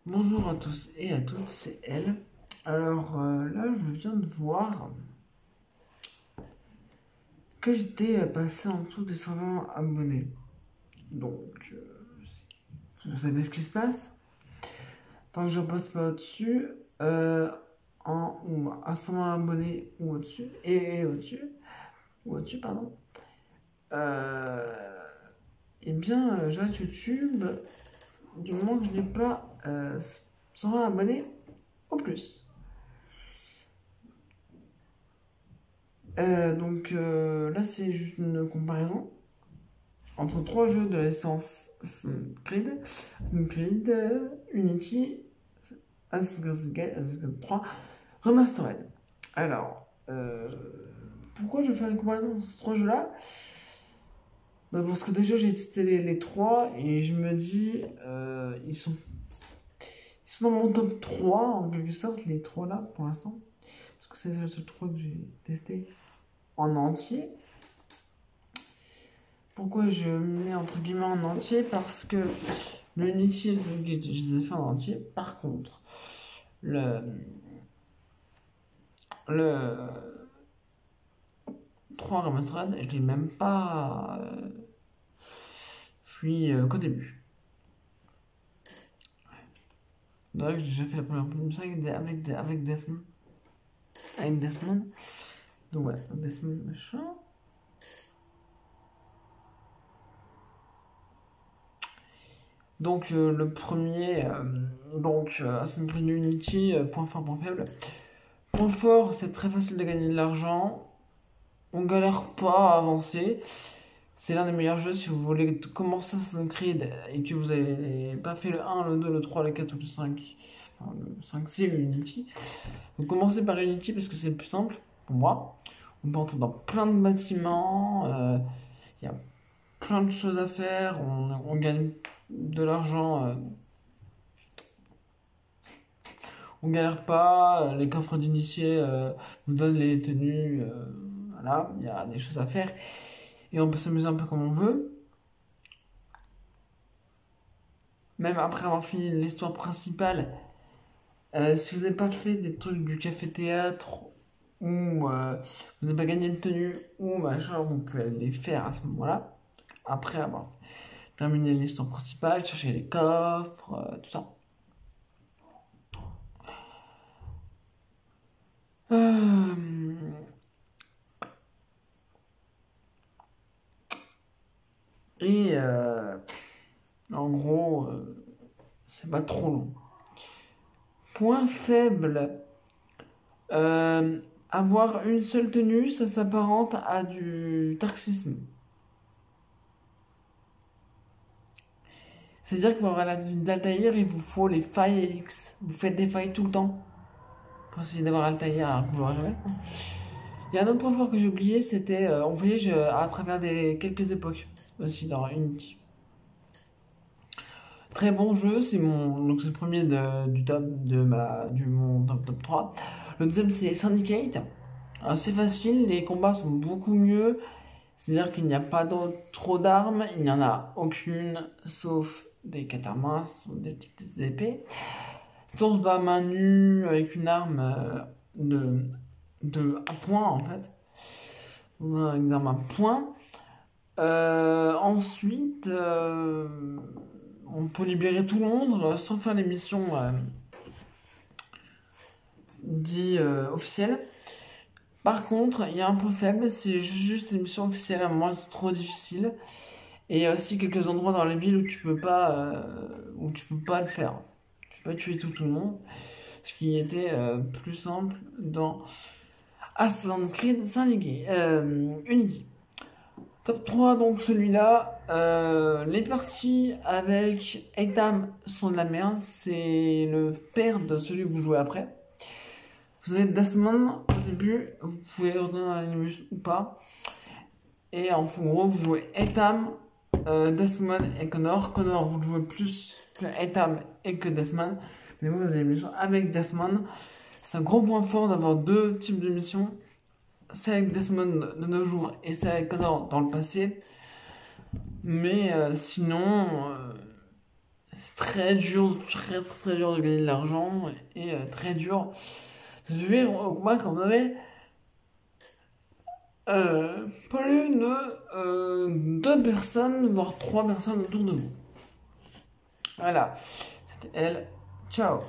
Bonjour à tous et à toutes, c'est Elle. Alors là, je viens de voir que j'étais passé en dessous des 120 abonnés. Donc, vous savez ce qui se passe. Tant que je passe pas au-dessus, ou à 120 abonnés ou au-dessus, et au-dessus, ou au-dessus, pardon, euh, eh bien, j'arrête YouTube du moment que je n'ai pas 120 abonnés au plus. Là, c'est juste une comparaison entre trois jeux de la licence Assassin's Creed Unity, Assassin's Creed 3 Remastered. Alors, pourquoi je fais une comparaison entre ces trois jeux-là? Parce que déjà j'ai testé les trois et je me dis, ils sont dans mon top 3 en quelque sorte, les trois là pour l'instant. Parce que c'est le seul 3 que j'ai testé en entier. Pourquoi je mets entre guillemets en entier? Parce que le Unity, je les ai fait en entier. Par contre, le, le 3 Remastered, je l'ai même pas. Je suis qu'au début. Donc, j'ai déjà fait la première mission avec Desmond. Avec Desmond. Donc voilà, Desmond machin. Donc le premier, Assassin's Creed Unity, point fort, point faible. Point fort, c'est très facile de gagner de l'argent. On galère pas à avancer. C'est l'un des meilleurs jeux si vous voulez commencer Assassin's Creed et que vous n'avez pas fait le 1, le 2, le 3, le 4 ou le 5. Enfin, le 5, c'est Unity. Donc commencez par Unity parce que c'est le plus simple pour moi. On peut entrer dans plein de bâtiments. Il y a plein de choses à faire. On gagne de l'argent. On galère pas. Les coffres d'initiés vous donnent les tenues. Voilà, il y a des choses à faire. Et on peut s'amuser un peu comme on veut. Même après avoir fini l'histoire principale, si vous n'avez pas fait des trucs du café-théâtre ou vous n'avez pas gagné une tenue ou machin, vous pouvez les faire à ce moment-là. Après avoir terminé l'histoire principale, chercher les coffres, tout ça. Euh, et en gros, c'est pas trop long. Point faible, euh, avoir une seule tenue, ça s'apparente à du tarxisme. C'est-à-dire que pour avoir la tenue d'Altaïr, il vous faut les failles Elix. Vous faites des failles tout le temps pour essayer d'avoir Altaïr alors que vous l'aurez jamais. Il y a un autre point fort que j'ai oublié, c'était on voyage à travers quelques époques aussi dans Unity. Très bon jeu, c'est le premier du top du mon top 3. Le deuxième c'est Syndicate. Alors c'est facile, les combats sont beaucoup mieux. C'est-à-dire qu'il n'y a pas trop d'armes, il n'y en a aucune sauf des katamas ou des petites épées. Si on se bat à main nue avec une arme à point en fait, une arme à point. Ensuite, on peut libérer tout le monde sans faire les missions dites officielles. Par contre, il y a un point faible, c'est juste les missions officielles, à moi c'est trop difficile. Et il y a aussi quelques endroits dans la ville où tu peux pas le faire. Tu peux pas tuer tout le monde. Ce qui était plus simple dans Assassin's Creed Unity. Top 3, donc celui-là. Les parties avec Etam sont de la merde. C'est le père de celui que vous jouez après. Vous avez Desmond au début. Vous pouvez ordonner un animus ou pas. Et en gros, vous jouez Etam, Desmond et Connor. Connor, vous jouez plus que Etam et que Desmond. Mais vous avez missions avec Desmond. C'est un gros point fort d'avoir deux types de missions. C'est avec Desmond de nos jours et c'est avec Connor dans le passé. Mais sinon, C'est très dur, très dur de gagner de l'argent et très dur de vivre au combat quand on avait plus de deux personnes, voire trois personnes autour de vous. Voilà, c'était elle. Ciao.